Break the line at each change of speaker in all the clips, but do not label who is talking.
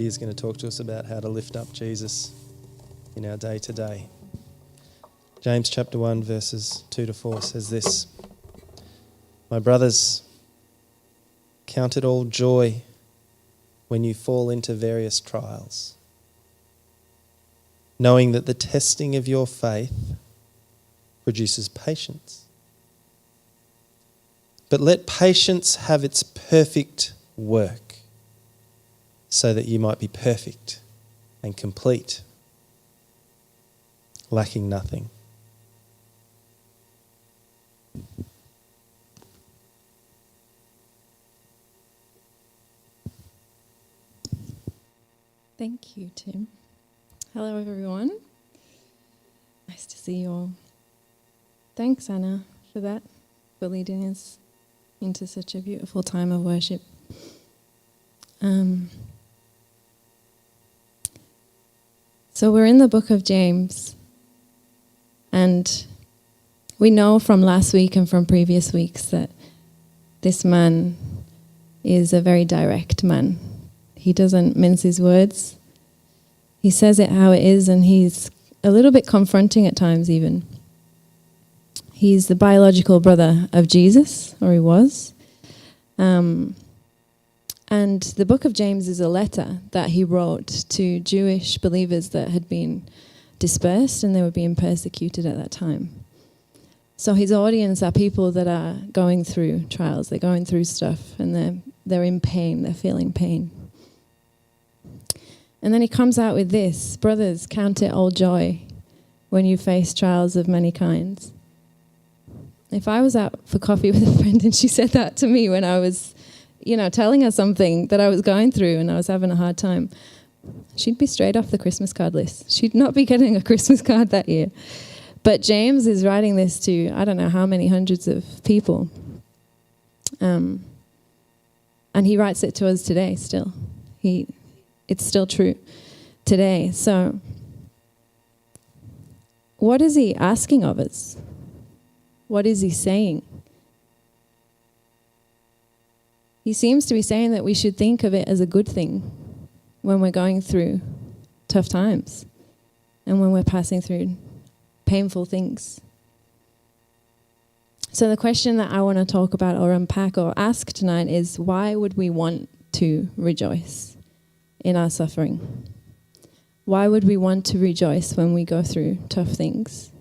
Lydia's going to talk to us about how to lift up Jesus in our day-to-day. James chapter 1 verses 2 to 4 says this: "My brothers, count it all joy when you fall into various trials, knowing that the testing of your faith produces patience. But let patience have its perfect work, so that you might be perfect and complete, lacking nothing."
Thank you, Tim. Hello, everyone. Nice to see you all. Thanks, Anna, for that, for leading us into such a beautiful time of worship. So we're in the book of James, and we know from last week and from previous weeks that this man is a very direct man. He doesn't mince his words. He says it how it is, and he's a little bit confronting at times even. He's the biological brother of Jesus, or he was. And the book of James is a letter that he wrote to Jewish believers that had been dispersed and they were being persecuted at that time. So his audience are people that are going through trials, they're going through stuff, and they're in pain, they're feeling pain. And then he comes out with this: "Brothers, count it all joy when you face trials of many kinds." If I was out for coffee with a friend and she said that to me when I was, telling her something that I was going through and I was having a hard time, she'd be straight off the Christmas card list. She'd not be getting a Christmas card that year. But James is writing this to, I don't know how many hundreds of people. And he writes it to us today still. It's still true today. So what is he asking of us? What is he saying? He seems to be saying that we should think of it as a good thing when we're going through tough times and when we're passing through painful things. So the question that I want to talk about or unpack or ask tonight is, why would we want to rejoice in our suffering? Why would we want to rejoice when we go through tough things?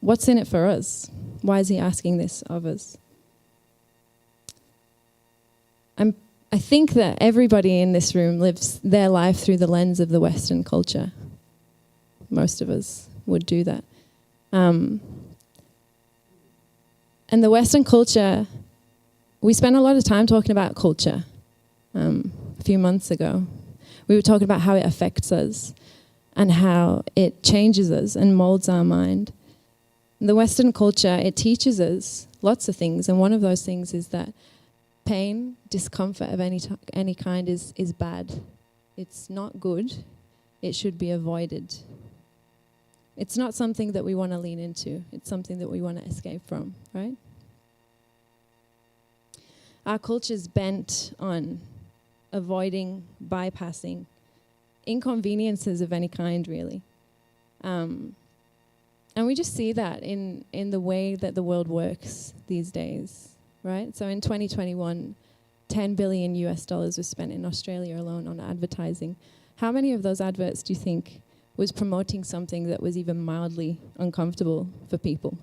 What's in it for us? Why is he asking this of us? I think that everybody in this room lives their life through the lens of the Western culture. Most of us would do that. And the Western culture, we spent a lot of time talking about culture a few months ago. We were talking about how it affects us and how it changes us and molds our mind. The Western culture, it teaches us lots of things, and one of those things is that pain, discomfort of any kind is bad. It's not good. It should be avoided. It's not something that we want to lean into. It's something that we want to escape from, right? Our culture's bent on avoiding, bypassing inconveniences of any kind, really. And we just see that in the way that the world works these days, right? So in 2021, $10 billion was spent in Australia alone on advertising. How many of those adverts do you think was promoting something that was even mildly uncomfortable for people?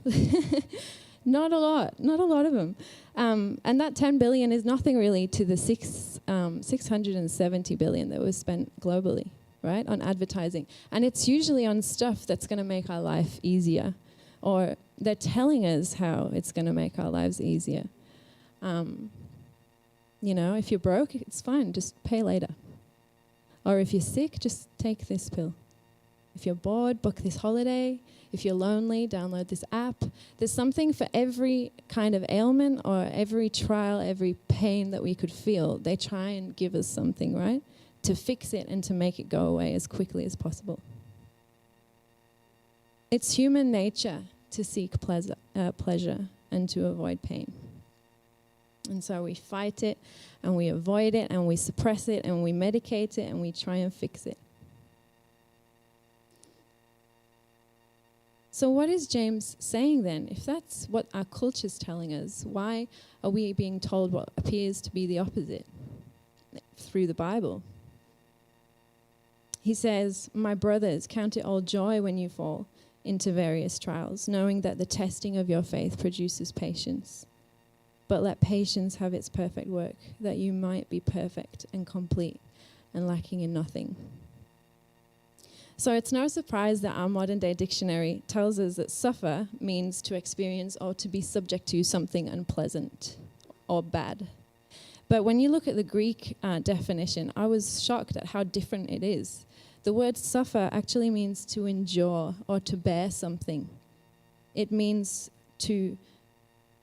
Not a lot of them. And that 10 billion is nothing really to the 670 billion that was spent globally, right, on advertising. And it's usually on stuff that's going to make our life easier, or they're telling us how it's going to make our lives easier. If you're broke, it's fine, just pay later. Or if you're sick, just take this pill. If you're bored, book this holiday. If you're lonely, download this app. There's something for every kind of ailment or every trial, every pain that we could feel. They try and give us something, right, to fix it and to make it go away as quickly as possible. It's human nature to seek pleasure and to avoid pain. And so we fight it and we avoid it and we suppress it and we medicate it and we try and fix it. So what is James saying then? If that's what our culture's telling us, why are we being told what appears to be the opposite through the Bible? He says, "My brothers, count it all joy when you fall into various trials, knowing that the testing of your faith produces patience. But let patience have its perfect work, that you might be perfect and complete and lacking in nothing." So it's no surprise that our modern day dictionary tells us that suffer means to experience or to be subject to something unpleasant or bad. But when you look at the Greek definition, I was shocked at how different it is. The word suffer actually means to endure or to bear something. It means to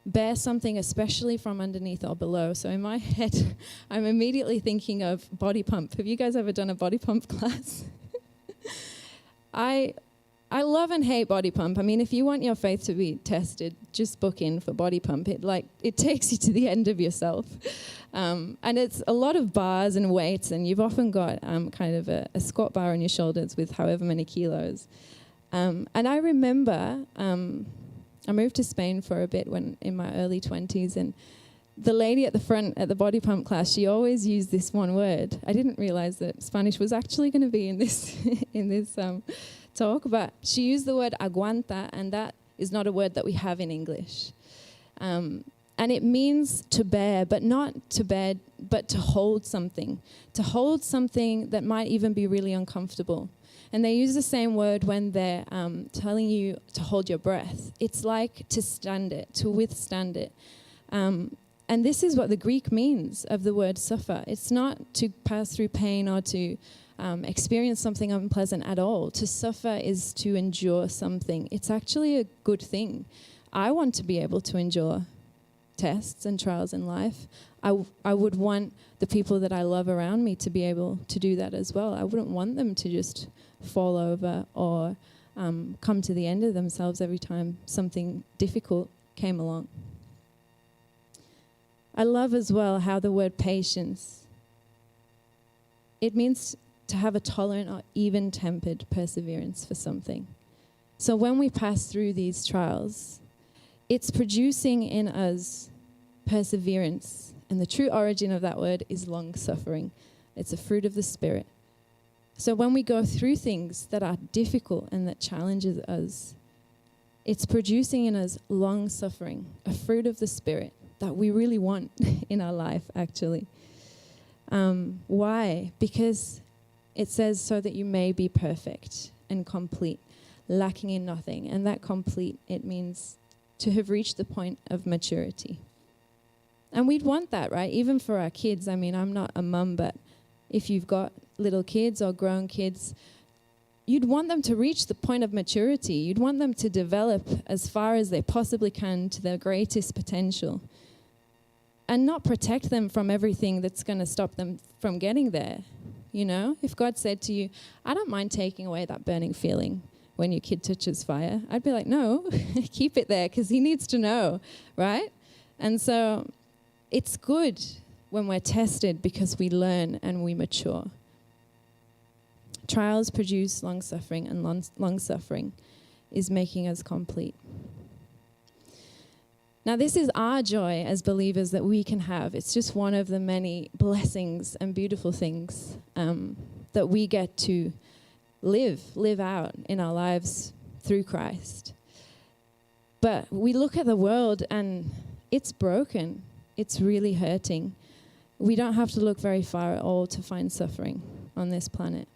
bear something, especially from underneath or below. So in my head, I'm immediately thinking of body pump. Have you guys ever done a body pump class? I love and hate body pump. I mean, if you want your faith to be tested, just book in for body pump. It takes you to the end of yourself. And it's a lot of bars and weights, and you've often got kind of a squat bar on your shoulders with however many kilos. And I remember I moved to Spain for a bit when in my early 20s, and the lady at the front at the body pump class, she always used this one word. I didn't realize that Spanish was actually going to be in this talk, but she used the word aguanta, and that is not a word that we have in English. And it means to bear, but not to bear, but to hold something that might even be really uncomfortable. And they use the same word when they're telling you to hold your breath. It's like to stand it, to withstand it. And this is what the Greek means of the word suffer. It's not to pass through pain or to experience something unpleasant at all. To suffer is to endure something. It's actually a good thing. I want to be able to endure tests and trials in life. I would want the people that I love around me to be able to do that as well. I wouldn't want them to just fall over or come to the end of themselves every time something difficult came along. I love as well how the word patience, it means to have a tolerant or even-tempered perseverance for something. So when we pass through these trials, it's producing in us perseverance. And the true origin of that word is long-suffering. It's a fruit of the Spirit. So when we go through things that are difficult and that challenges us, it's producing in us long-suffering, a fruit of the Spirit that we really want in our life, actually. Why? Because it says so that you may be perfect and complete, lacking in nothing. And that complete, it means to have reached the point of maturity. And we'd want that, right? Even for our kids. I mean, I'm not a mum, but if you've got little kids or grown kids, you'd want them to reach the point of maturity. You'd want them to develop as far as they possibly can to their greatest potential. And not protect them from everything that's going to stop them from getting there. You know, if God said to you, I don't mind taking away that burning feeling when your kid touches fire, I'd be like, no, keep it there because he needs to know, right? And so it's good when we're tested because we learn and we mature. Trials produce long-suffering, and long-suffering is making us complete. Now, this is our joy as believers that we can have. It's just one of the many blessings and beautiful things that we get to live out in our lives through Christ. But we look at the world and it's broken. It's really hurting. We don't have to look very far at all to find suffering on this planet.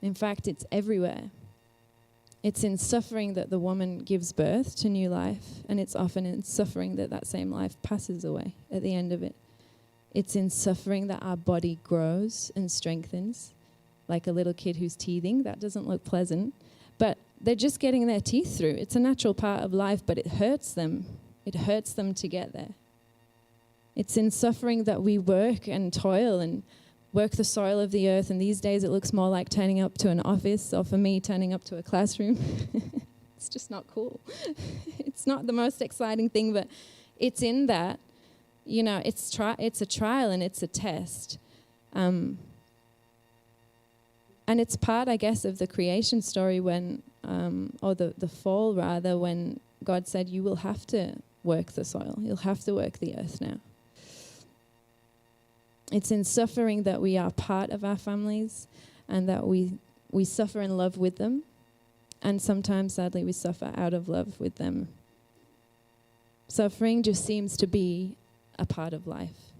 In fact, it's everywhere. It's in suffering that the woman gives birth to new life, and it's often in suffering that that same life passes away at the end of it. It's in suffering that our body grows and strengthens, like a little kid who's teething. That doesn't look pleasant, but they're just getting their teeth through. It's a natural part of life, but it hurts them. It hurts them to get there. It's in suffering that we work and toil and work the soil of the earth, and these days it looks more like turning up to an office, or for me, turning up to a classroom. It's just not cool. It's not the most exciting thing, but it's in that it's a trial and it's a test. And it's part, I guess, of the creation story when, or the fall rather, when God said, you will have to work the soil. You'll have to work the earth now. It's in suffering that we are part of our families and that we suffer in love with them. And sometimes, sadly, we suffer out of love with them. Suffering just seems to be a part of life.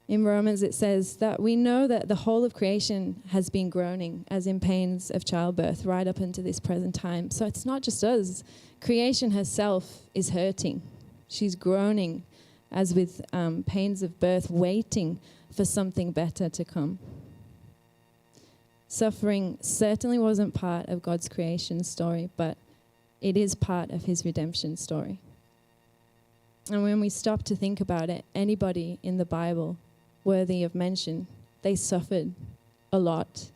In Romans, it says that we know that the whole of creation has been groaning as in pains of childbirth right up into this present time. So it's not just us. Creation herself is hurting. She's groaning as with pains of birth, waiting for something better to come. Suffering certainly wasn't part of God's creation story, but it is part of his redemption story. And when we stop to think about it, anybody in the Bible worthy of mention, they suffered a lot.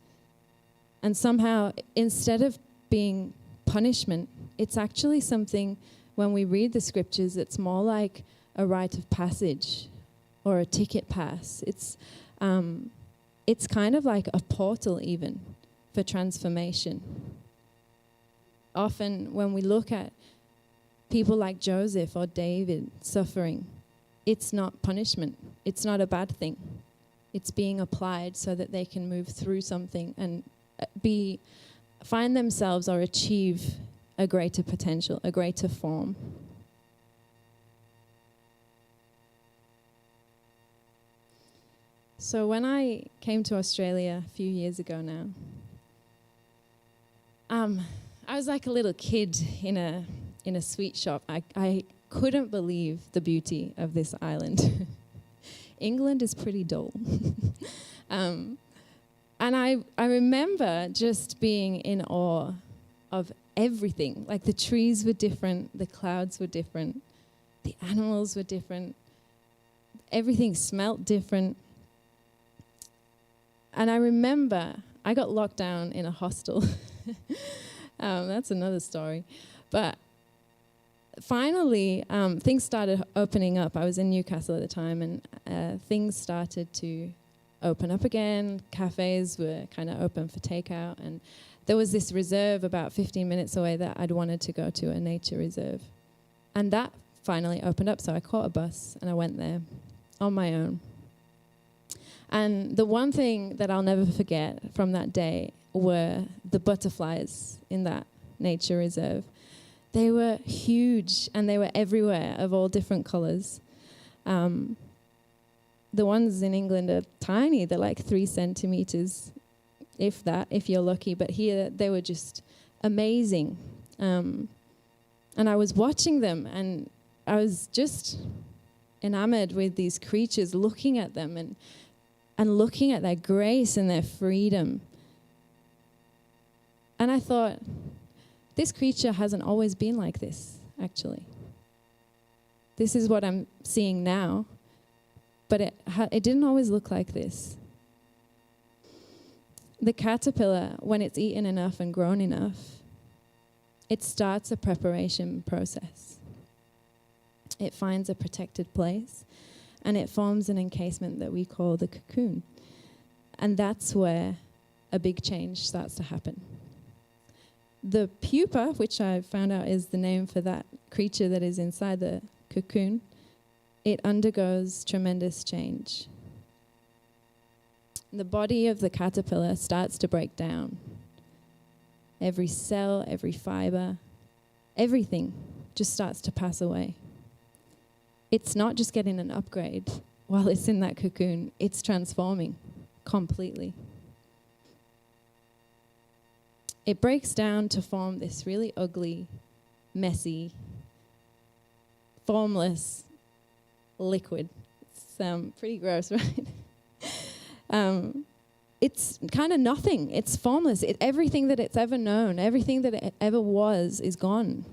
And somehow, instead of being punishment, it's actually something, when we read the scriptures, it's more like a rite of passage or a ticket pass. It's kind of like a portal even for transformation. Often when we look at people like Joseph or David suffering, it's not punishment. It's not a bad thing. It's being applied so that they can move through something and find themselves or achieve a greater potential, a greater form. So when I came to Australia a few years ago now, I was like a little kid in a sweet shop. I couldn't believe the beauty of this island. England is pretty dull. And I remember just being in awe of everything. Like the trees were different, the clouds were different, the animals were different, everything smelt different. And I remember I got locked down in a hostel. That's another story. But finally, things started opening up. I was in Newcastle at the time, and things started to open up again. Cafes were kind of open for takeout. And there was this reserve about 15 minutes away that I'd wanted to go to, a nature reserve. And that finally opened up. So I caught a bus and I went there on my own. And the one thing that I'll never forget from that day were the butterflies in that nature reserve. They were huge and they were everywhere, of all different colours. The ones in England are tiny. They're like 3 centimetres, if that, if you're lucky. But here they were just amazing. And I was watching them and I was just enamoured with these creatures, looking at them and looking at their grace and their freedom. And I thought, this creature hasn't always been like this, actually. This is what I'm seeing now, but it didn't always look like this. The caterpillar, when it's eaten enough and grown enough, it starts a preparation process. It finds a protected place, and it forms an encasement that we call the cocoon. And that's where a big change starts to happen. The pupa, which I found out is the name for that creature that is inside the cocoon, it undergoes tremendous change. The body of the caterpillar starts to break down. Every cell, every fiber, everything just starts to pass away. It's not just getting an upgrade while it's in that cocoon, it's transforming completely. It breaks down to form this really ugly, messy, formless liquid. It's pretty gross, right? It's kind of nothing. It's formless. Everything that it's ever known, everything that it ever was is gone.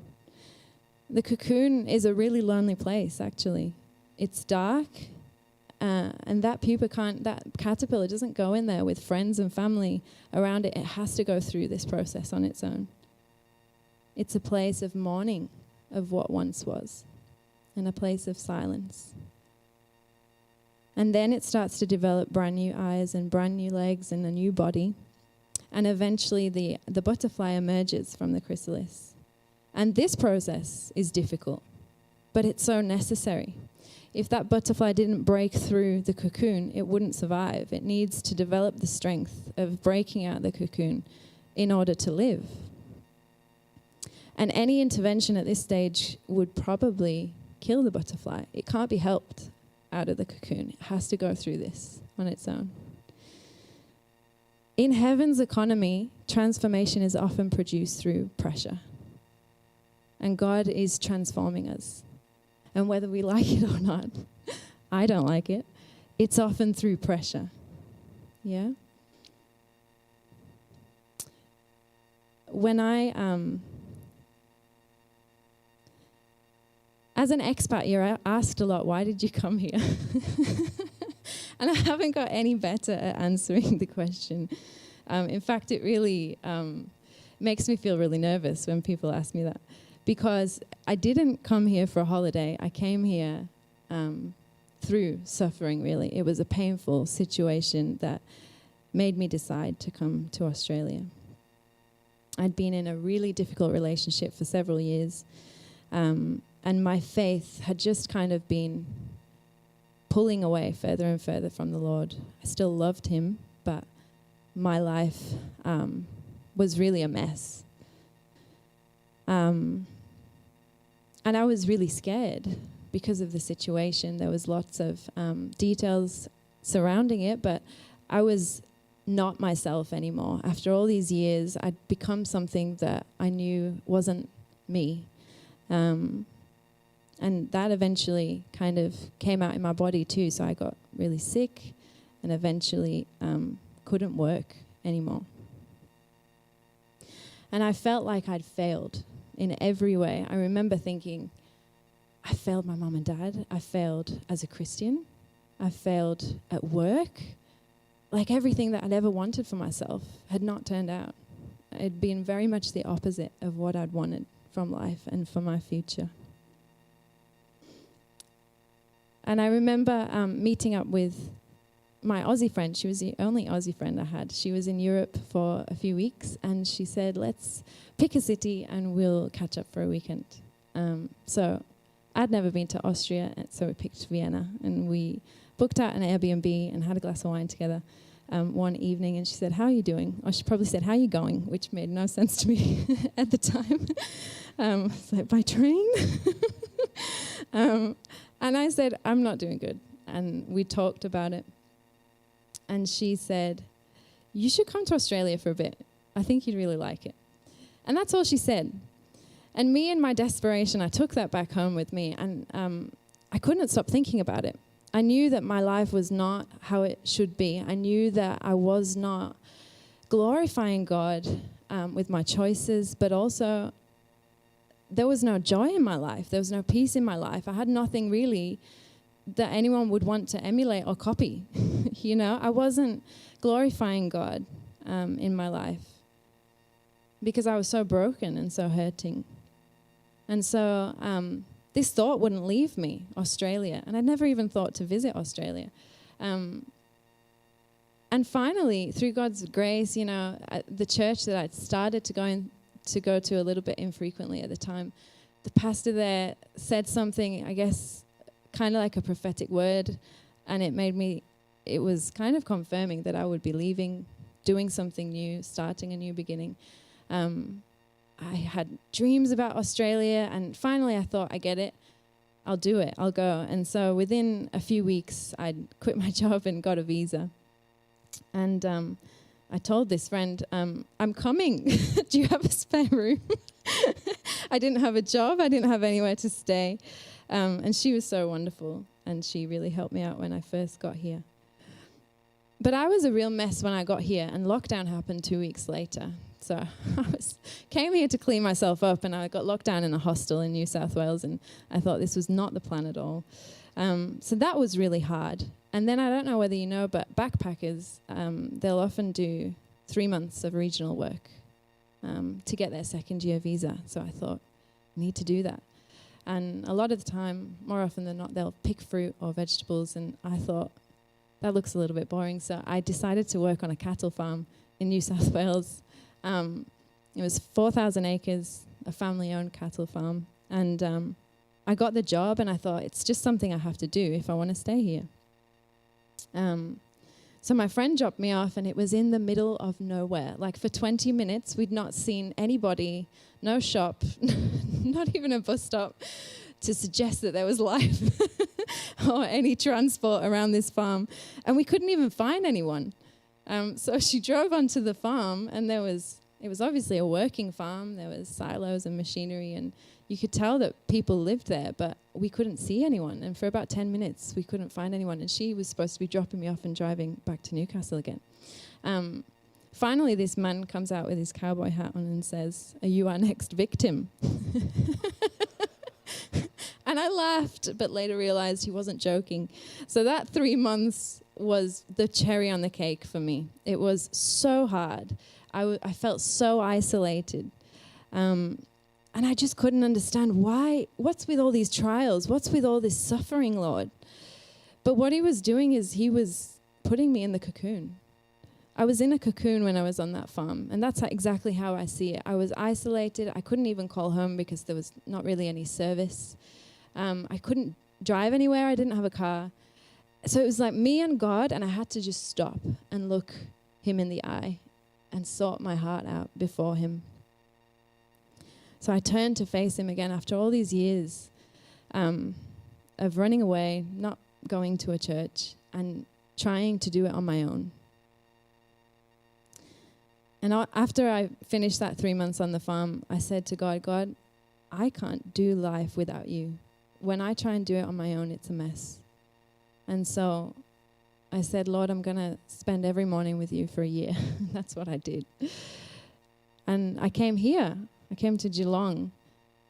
The cocoon is a really lonely place, actually. It's dark, and that caterpillar doesn't go in there with friends and family around it. It has to go through this process on its own. It's a place of mourning of what once was. and a place of silence. And then it starts to develop brand new eyes and brand new legs and a new body. And eventually the butterfly emerges from the chrysalis. And this process is difficult, but it's so necessary. If that butterfly didn't break through the cocoon, it wouldn't survive. It needs to develop the strength of breaking out the cocoon in order to live. And any intervention at this stage would probably kill the butterfly. It can't be helped out of the cocoon. It has to go through this on its own. In heaven's economy, transformation is often produced through pressure. And God is transforming us. And whether we like it or not, I don't like it, it's often through pressure. Yeah? When as an expat, you're asked a lot, why did you come here? And I haven't got any better at answering the question. In fact, it really makes me feel really nervous when people ask me that. Because I didn't come here for a holiday. I came here through suffering, really. It was a painful situation that made me decide to come to Australia. I'd been in a really difficult relationship for several years. And my faith had just kind of been pulling away further and further from the Lord. I still loved him, but my life was really a mess. And I was really scared because of the situation. There was lots of details surrounding it, but I was not myself anymore. After all these years, I'd become something that I knew wasn't me. And that eventually kind of came out in my body too. So I got really sick and eventually couldn't work anymore. And I felt like I'd failed in every way. I remember thinking, I failed my mum and dad. I failed as a Christian. I failed at work. Like everything that I'd ever wanted for myself had not turned out. It had been very much the opposite of what I'd wanted from life and for my future. And I remember meeting up with my Aussie friend. She was the only Aussie friend I had. She was in Europe for a few weeks, and she said, let's pick a city and we'll catch up for a weekend. So I'd never been to Austria, so we picked Vienna, and we booked out an Airbnb and had a glass of wine together one evening. And she said, how are you doing? Or she probably said, how are you going? Which made no sense to me at the time. So by train? And I said, I'm not doing good. And we talked about it. And she said, you should come to Australia for a bit. I think you'd really like it. And that's all she said. And me in my desperation, I took that back home with me. And I couldn't stop thinking about it. I knew that my life was not how it should be. I knew that I was not glorifying God with my choices, but also there was no joy in my life. There was no peace in my life. I had nothing really that anyone would want to emulate or copy. You know, I wasn't glorifying God in my life because I was so broken and so hurting. And so this thought wouldn't leave me, Australia. And I'd never even thought to visit Australia. And finally, through God's grace, you know, the church that I'd started to go to a little bit infrequently at the time, the pastor there said something, I guess, kind of like a prophetic word, and it was kind of confirming that I would be leaving, doing something new, starting a new beginning. I had dreams about Australia, and finally I thought, I get it, I'll do it, I'll go. And so within a few weeks, I'd quit my job and got a visa. And I told this friend, I'm coming. Do you have a spare room? I didn't have a job. I didn't have anywhere to stay. And she was so wonderful, and she really helped me out when I first got here. But I was a real mess when I got here, and lockdown happened 2 weeks later. So I came here to clean myself up, and I got locked down in a hostel in New South Wales, and I thought this was not the plan at all. So that was really hard. And then I don't know whether you know, but backpackers, they'll often do 3 months of regional work to get their second year visa. So I thought, I need to do that. And a lot of the time, more often than not, they'll pick fruit or vegetables. And I thought, that looks a little bit boring. So I decided to work on a cattle farm in New South Wales. It was 4,000 acres, a family-owned cattle farm. And I got the job, and I thought, it's just something I have to do if I want to stay here. So my friend dropped me off, and it was in the middle of nowhere. Like for 20 minutes, we'd not seen anybody, no shop, not even a bus stop to suggest that there was life or any transport around this farm. And we couldn't even find anyone. So she drove onto the farm, and it was obviously a working farm. There was silos and machinery, and you could tell that people lived there, but we couldn't see anyone. And for about 10 minutes, we couldn't find anyone. And she was supposed to be dropping me off and driving back to Newcastle again. Finally, this man comes out with his cowboy hat on and says, "Are you our next victim?" And I laughed, but later realized he wasn't joking. So that 3 months was the cherry on the cake for me. It was so hard. I felt so isolated. And I just couldn't understand why. What's with all these trials? What's with all this suffering, Lord? But what he was doing is he was putting me in the cocoon. I was in a cocoon when I was on that farm, and that's exactly how I see it. I was isolated. I couldn't even call home because there was not really any service. I couldn't drive anywhere. I didn't have a car. So it was like me and God, and I had to just stop and look him in the eye and sort my heart out before him. So I turned to face him again after all these years of running away, not going to a church, and trying to do it on my own. And after I finished that 3 months on the farm, I said to God, "God, I can't do life without you. When I try and do it on my own, it's a mess." And so I said, "Lord, I'm going to spend every morning with you for a year." That's what I did. And I came here. I came to Geelong,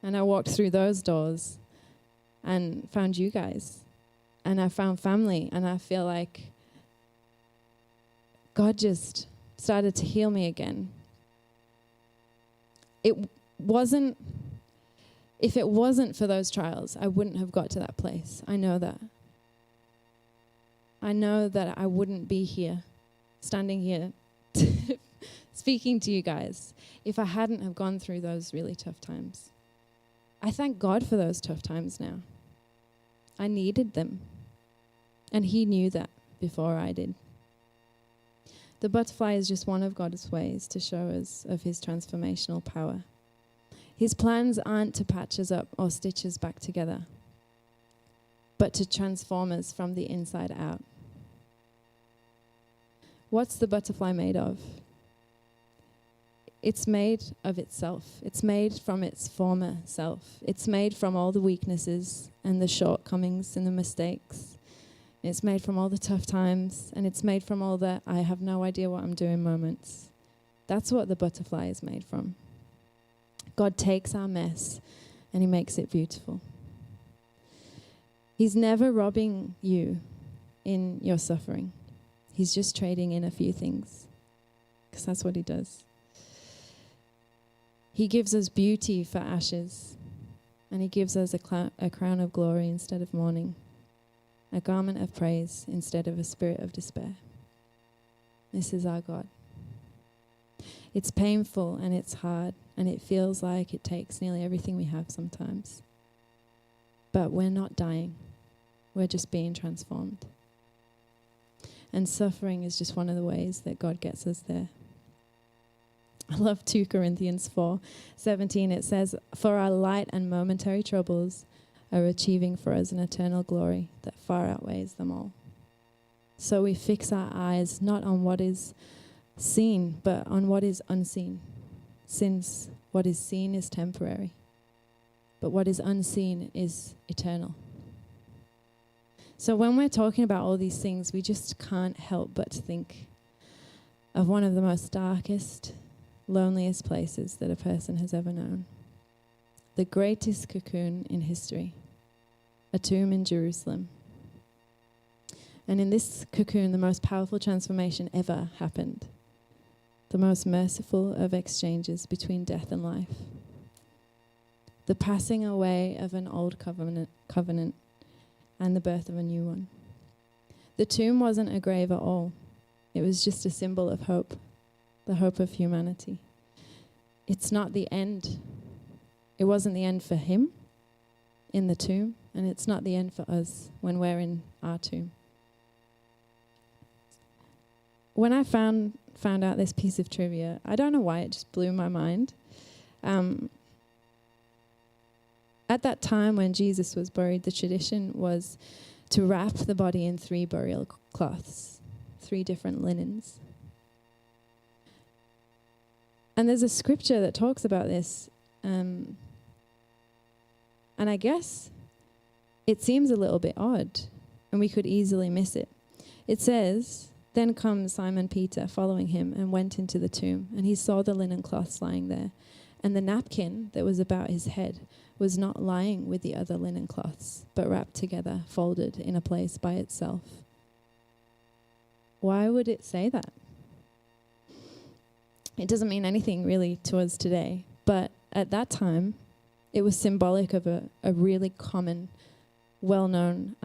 and I walked through those doors and found you guys. And I found family, and I feel like God just started to heal me again. If it wasn't for those trials, I wouldn't have got to that place. I know that. I know that I wouldn't be here, standing here, speaking to you guys, if I hadn't have gone through those really tough times. I thank God for those tough times now. I needed them. And he knew that before I did. The butterfly is just one of God's ways to show us of his transformational power. His plans aren't to patch us up or stitch us back together, but to transform us from the inside out. What's the butterfly made of? It's made of itself. It's made from its former self. It's made from all the weaknesses and the shortcomings and the mistakes. It's made from all the tough times, and it's made from all the I have no idea what I'm doing moments. That's what the butterfly is made from. God takes our mess and he makes it beautiful. He's never robbing you in your suffering. He's just trading in a few things, because that's what he does. He gives us beauty for ashes, and he gives us a crown of glory instead of mourning, a garment of praise instead of a spirit of despair. This is our God. It's painful and it's hard, and it feels like it takes nearly everything we have sometimes. But we're not dying. We're just being transformed. And suffering is just one of the ways that God gets us there. I love 2 Corinthians 4:17. It says, "For our light and momentary troubles are achieving for us an eternal glory that far outweighs them all." So we fix our eyes not on what is seen, but on what is unseen, since what is seen is temporary, but what is unseen is eternal. So when we're talking about all these things, we just can't help but think of one of the most darkest, loneliest places that a person has ever known. The greatest cocoon in history, a tomb in Jerusalem. And in this cocoon, the most powerful transformation ever happened. The most merciful of exchanges between death and life. the passing away of an old covenant and the birth of a new one. The tomb wasn't a grave at all. It was just a symbol of hope, the hope of humanity. It's not the end. It wasn't the end for him in the tomb, and it's not the end for us when we're in our tomb. When I found out this piece of trivia, I don't know why, it just blew my mind. At that time when Jesus was buried, the tradition was to wrap the body in 3 burial cloths, 3 different linens. And there's a scripture that talks about this. And I guess it seems a little bit odd, and we could easily miss it. It says, "Then comes Simon Peter following him and went into the tomb, and he saw the linen cloths lying there. And the napkin that was about his head was not lying with the other linen cloths, but wrapped together, folded in a place by itself." Why would it say that? It doesn't mean anything really to us today, but at that time, it was symbolic of a really common, well-known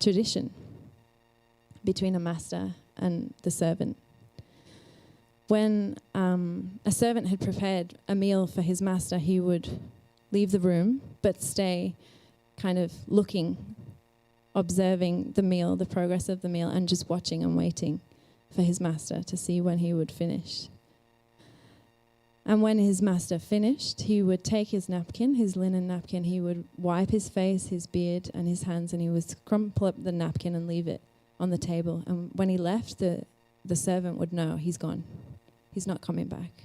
tradition between a master and the servant. When a servant had prepared a meal for his master, he would leave the room but stay kind of looking, observing the meal, the progress of the meal, and just watching and waiting for his master to see when he would finish. And when his master finished, he would take his napkin, his linen napkin, he would wipe his face, his beard, and his hands, and he would crumple up the napkin and leave it on the table. And when he left, the servant would know he's gone. He's not coming back.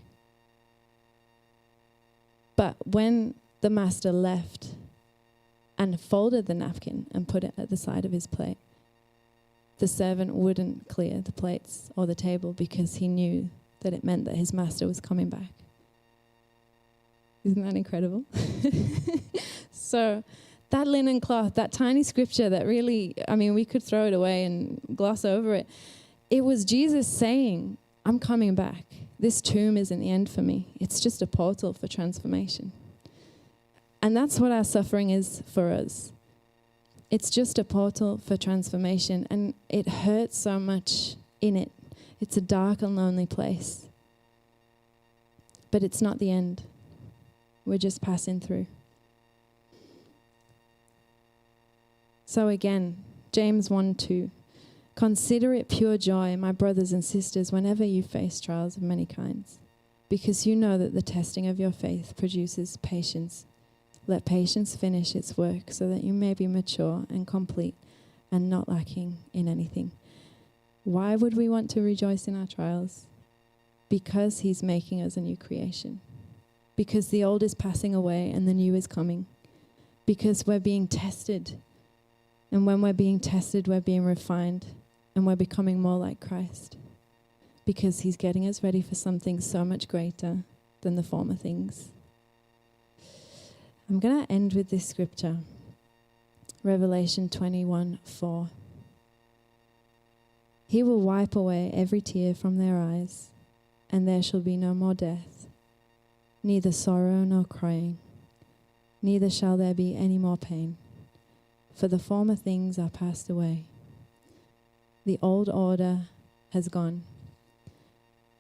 But when the master left and folded the napkin and put it at the side of his plate, the servant wouldn't clear the plates or the table because he knew that it meant that his master was coming back. Isn't that incredible? So that linen cloth, that tiny scripture that really, we could throw it away and gloss over it. It was Jesus saying, I'm coming back. This tomb isn't the end for me. It's just a portal for transformation. And that's what our suffering is for us. It's just a portal for transformation, and it hurts so much in it. It's a dark and lonely place. But it's not the end. We're just passing through. So again, James 1:2. Consider it pure joy, my brothers and sisters, whenever you face trials of many kinds, because you know that the testing of your faith produces patience. Let patience finish its work so that you may be mature and complete and not lacking in anything. Why would we want to rejoice in our trials? Because he's making us a new creation. Because the old is passing away and the new is coming. Because we're being tested. And when we're being tested, we're being refined and we're becoming more like Christ. Because he's getting us ready for something so much greater than the former things. I'm going to end with this scripture. Revelation 21:4. He will wipe away every tear from their eyes, and there shall be no more death, neither sorrow nor crying, neither shall there be any more pain, for the former things are passed away. The old order has gone.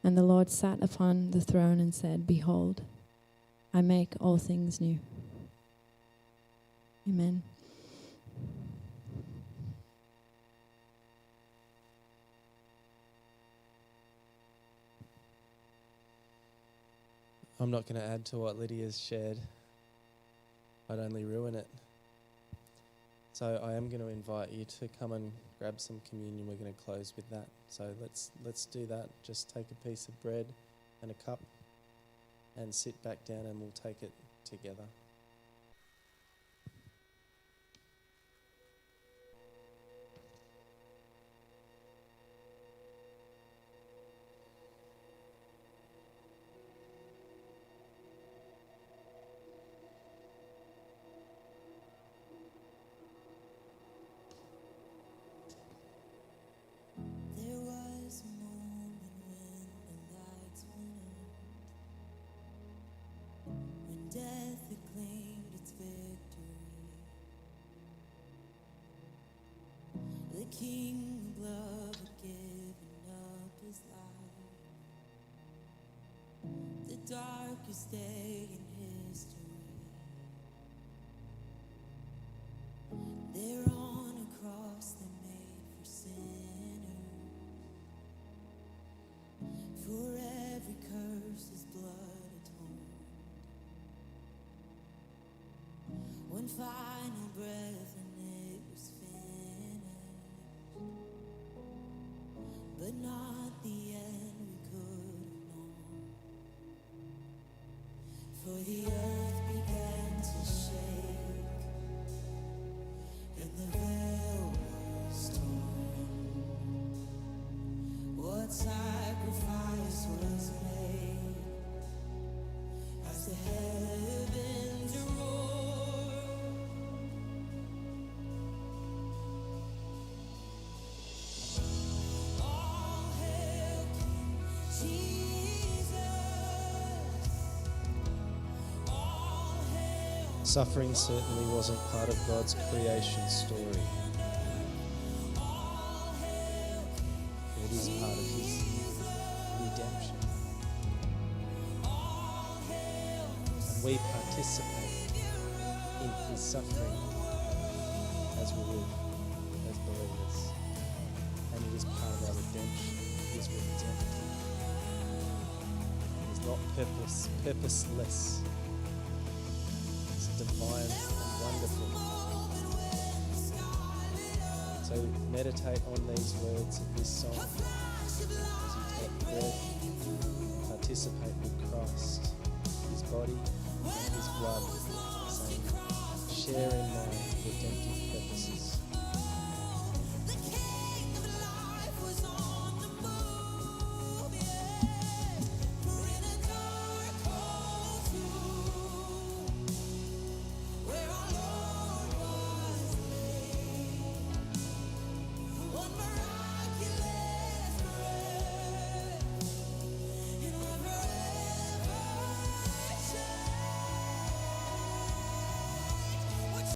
And the Lord sat upon the throne and said, Behold, I make all things new. Amen.
I'm not going to add to what Lydia's shared. I'd only ruin it. So I am going to invite you to come and grab some communion. We're going to close with that. So let's do that. Just take a piece of bread and a cup and sit back down, and we'll take it together.
There was a moment when the lights went out, when death had claimed King of love had given up his life. The darkest day in history. There on a cross they made for sinners. For every curse his blood atoned. One final breath and it was finished. But not the end we could have known. For the earth began to shake, and the veil was torn. What sacrifice was made as the heavens roared? All hail King Jesus. All hail.
Suffering certainly wasn't part of God's creation story. It is part of his redemption. And we participate in his suffering as we live as believers. And it is part of our redemption. It is redemptive. It is not purposeless. It's divine and wonderful. So meditate on these words of this song as you take bread, participate with Christ, his body and his blood, saying, share in my redemptive purposes.